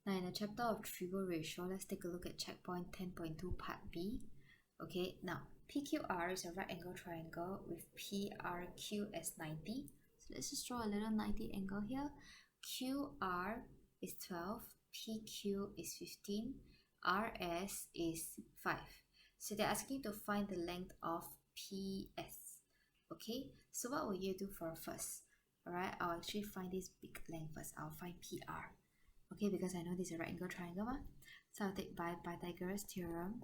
Now in the chapter of trivial ratio, let's take a look at checkpoint 10.2 part B. Okay, now PQR is a right angle triangle with PRQ as 90. So let's just draw a little 90 angle here. QR is 12, PQ is 15, RS is 5. So they're asking to find the length of PS. Okay, so what will you do for first? Alright, I'll actually find this big length first. I'll find PR. Okay, because I know this is a right angle triangle. So I'll take by Pythagoras Theorem.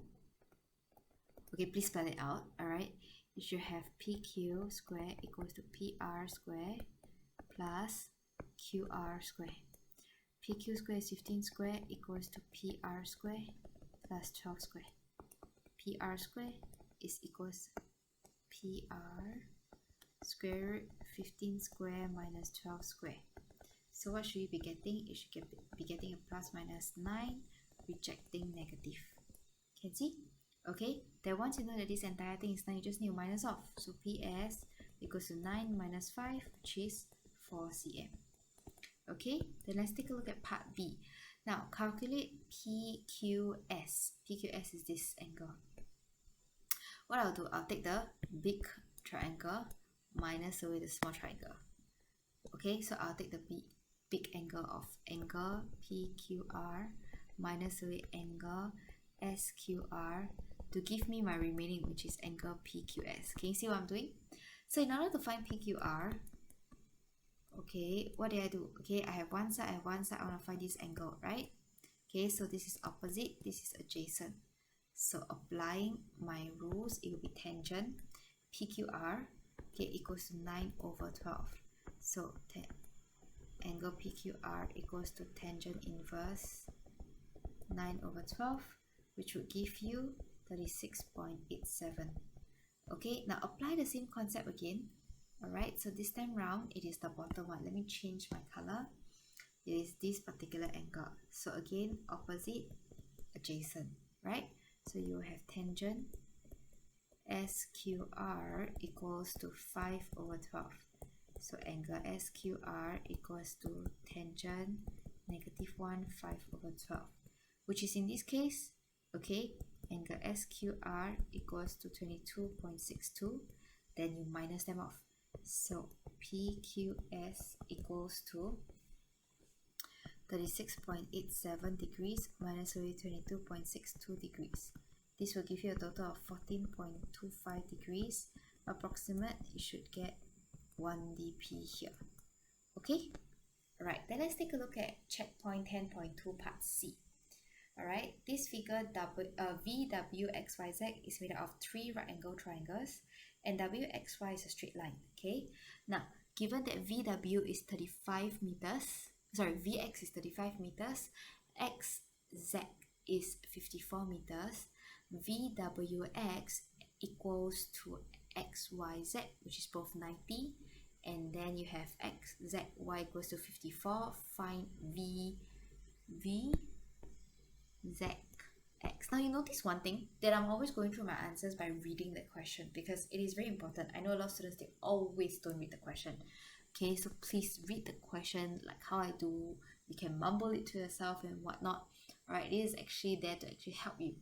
Okay, please spell it out. Alright, you should have PQ square equals to PR square plus QR square. PQ square is 15 square equals to PR square plus 12 square. PR square is equals PR square root 15 square minus 12 square. So what should you be getting? You should be getting a plus minus 9, rejecting negative. Can see? Okay, then once you know that this entire thing is 9, you just need to minus off. So PS equals to 9 minus 5, which is 4 cm. Okay, then let's take a look at part B. Now, calculate PQS. PQS is this angle. What I'll do, I'll take the big triangle minus away the small triangle. Okay, so I'll take the big angle of angle PQR minus away angle SQR to give me my remaining, which is angle PQS. Can you see what I'm doing? So in order to find PQR, okay, what did I do? Okay, I have one side, I want to find this angle, right? Okay, so this is opposite, this is adjacent. So applying my rules, it will be tangent PQR, okay, equals to 9 over 12. So angle PQR equals to tangent inverse 9 over 12, which would give you 36.87. Okay, now apply the same concept again. Alright, so this time round, it is the bottom one. Let me change my color. It is this particular angle. So again, opposite, adjacent, right? So you have tangent SQR equals to 5 over 12. So angle SQR equals to tangent negative 1, 5 over 12. Which is in this case, okay, angle SQR equals to 22.62. Then you minus them off. So PQS equals to 36.87 degrees minus away 22.62 degrees. This will give you a total of 14.25 degrees. Approximate, you should get 1 dp here. Okay? Alright, then let's take a look at checkpoint 10.2 part C. Alright, this figure VWXYZ is made up of 3 right angle triangles and WXY is a straight line. Okay, now given that VW is 35 meters, VX is 35 meters, XZ is 54 meters, VWX equals to XYZ, which is both 90, and then you have XZY equals to 54. Find VZX. Now you notice one thing, that I'm always going through my answers by reading the question because it is very important. I know a lot of students, they always don't read the question. Okay, so please read the question like how I do. You can mumble it to yourself and whatnot. Alright, it is actually there to actually help you.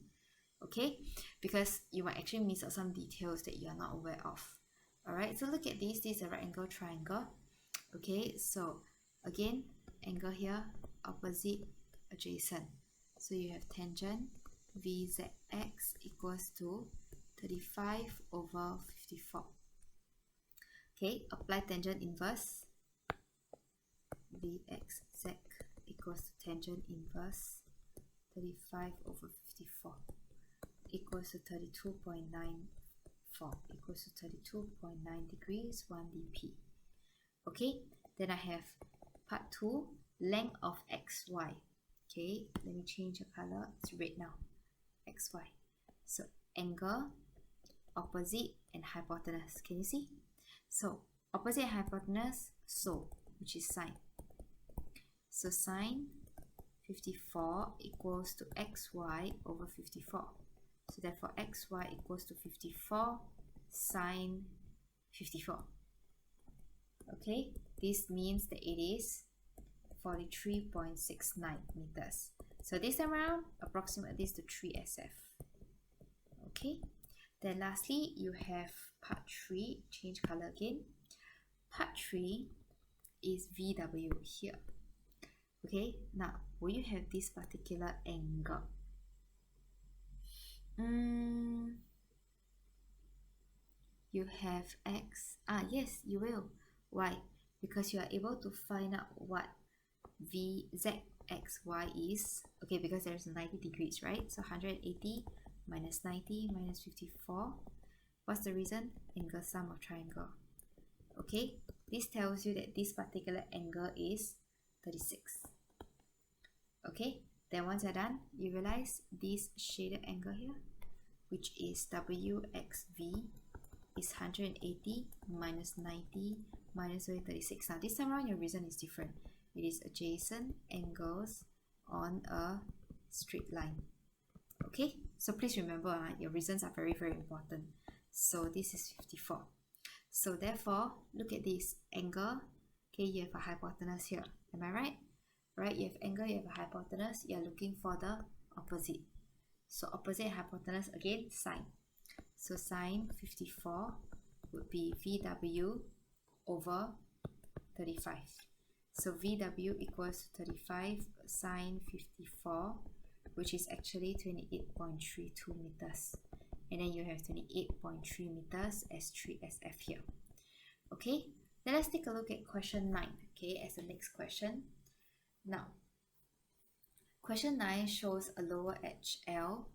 Okay, because you might actually miss out some details that you are not aware of. Alright, so look at this. This is a right angle triangle. Okay, so again, angle here, opposite, adjacent. So you have tangent VZX equals to 35 over 54. Okay, apply tangent inverse. VXZ equals to tangent inverse 35 over 54 equals to 32.94 equals to 32.9 degrees, 1 dp. Okay, then I have part 2, length of XY. Okay, let me change the color. It's red now. XY. So angle, opposite, and hypotenuse. Can you see? So opposite and hypotenuse, so which is sine. So sine 54 equals to XY over 54. So therefore XY equals to 54 sine 54. Okay, this means that it is 43.69 meters. So this time around, approximate this to 3 SF. Okay, then lastly, you have part 3, change color again. Part 3 is VW here. Okay, now will you have this particular angle? You have X. Yes, you will. Why? Because you are able to find out what ZXY is. Okay, because there's 90 degrees, right? So 180 minus 90 minus 54. What's the reason? Angle sum of triangle. Okay, this tells you that this particular angle is 36. Okay, then once you're done, you realize this shaded angle here, which is WXV, is 180 minus 90 minus 36. Now this time around your reason is different. It is adjacent angles on a straight line. Okay, so please remember your reasons are very important. So this is 54. So therefore, look at this angle. Okay, you have a hypotenuse here. Am I right? Right, you have angle, you have a hypotenuse. You are looking for the opposite. So opposite hypotenuse again, sine. So sine 54 would be VW over 35. So VW equals 35 sine 54, which is actually 28.32 meters. And then you have 28.3 meters as 3SF here. Okay, then let's take a look at question 9, okay, as the next question. Now, question 9 shows a lower edge L,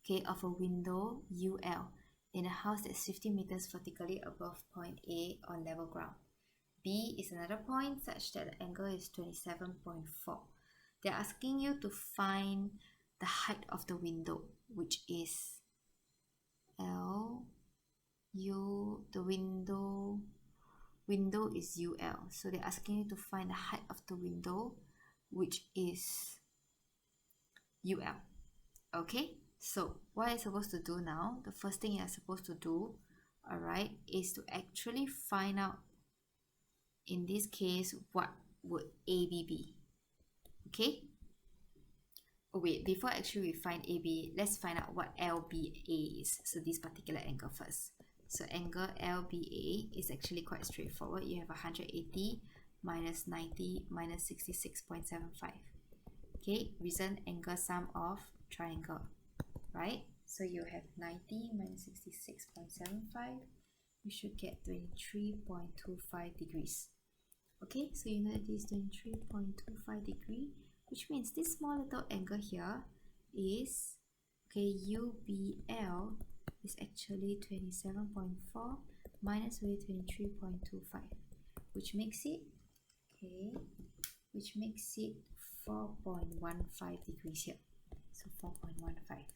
okay, of a window UL in a house that's 50 meters vertically above point A on level ground. B is another point such that the angle is 27.4. They're asking you to find the height of the window, which is L, U, the window is UL. So they're asking you to find the height of the window, which is UL. Okay, so what I'm supposed to do now, the first thing you're supposed to do, alright, is to actually find out, in this case, what would AB be? Okay? Oh wait, before actually we find AB, let's find out what LBA is. So this particular angle first. So angle LBA is actually quite straightforward. You have 180 minus 90 minus 66.75. Okay, reason angle sum of triangle, right? So you have 90 minus 66.75. You should get 23.25 degrees. Okay, so you know that this is 23.25 degree, which means this small little angle here is, okay, UBL is actually 27.4 minus 23.25, which makes it, okay, 4.15 degrees here. So 4.15.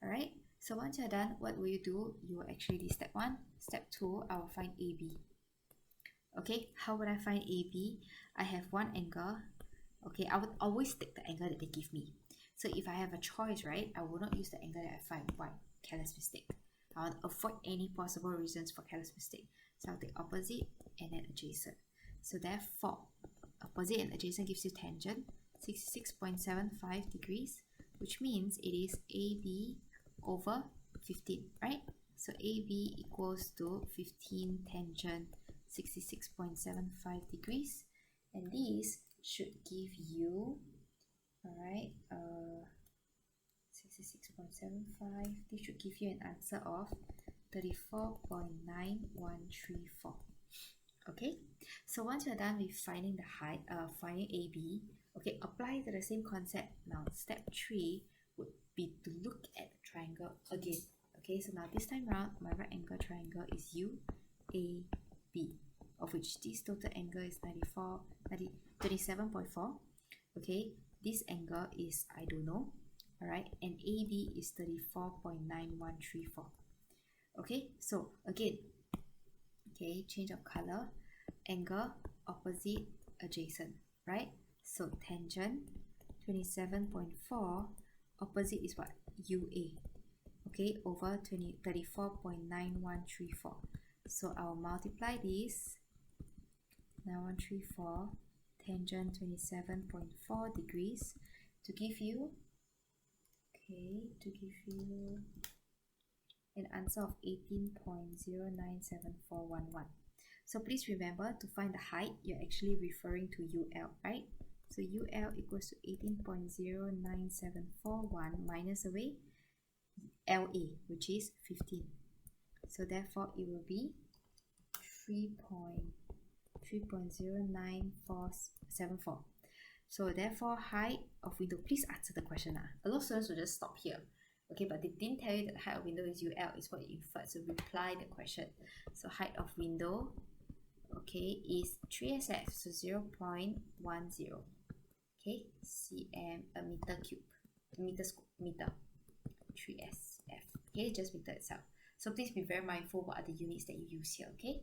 Alright, so once you're done, what will you do? You will actually do step 1. Step 2, I will find AB. Okay, how would I find AB? I have one angle. Okay, I would always take the angle that they give me. So if I have a choice, right, I will not use the angle that I find. Why? Careless mistake. I want to avoid any possible reasons for careless mistake. So I'll take opposite and then adjacent. So therefore, opposite and adjacent gives you tangent, 66.75 degrees, which means it is AB over 15, right? So AB equals to 15 tangent 66.75 degrees, and these should give you, alright, 66.75, this should give you an answer of 34.9134. Okay, so once you're done with finding the height, finding AB, okay, apply to the same concept. Now step 3 would be to look at the triangle again. Okay, so now this time around, my right angle triangle is UAB, of which this total angle is 27.4. Okay, this angle is, I don't know, alright, and AB is 34.9134. Okay, so again, okay, change of color, angle, opposite, adjacent, right? So tangent 27.4, opposite is what? UA, okay, over 34.9134. So I'll multiply this 9134 tangent 27.4 degrees to give you an answer of 18.097411. So please remember, to find the height, you're actually referring to UL, right? So UL equals to 18.097441 minus away LA, which is 15. So therefore it will be 3.09474. So therefore height of window, please answer the question. A lot of students will just stop here. Okay, but they didn't tell you that the height of window is UL, is what you inferred. So reply the question. So height of window, okay, is 3SF, so 0.10. Okay, cm, a meter cube, meter, 3SF. Okay, just meter itself. So please be very mindful what are the units that you use here. Okay.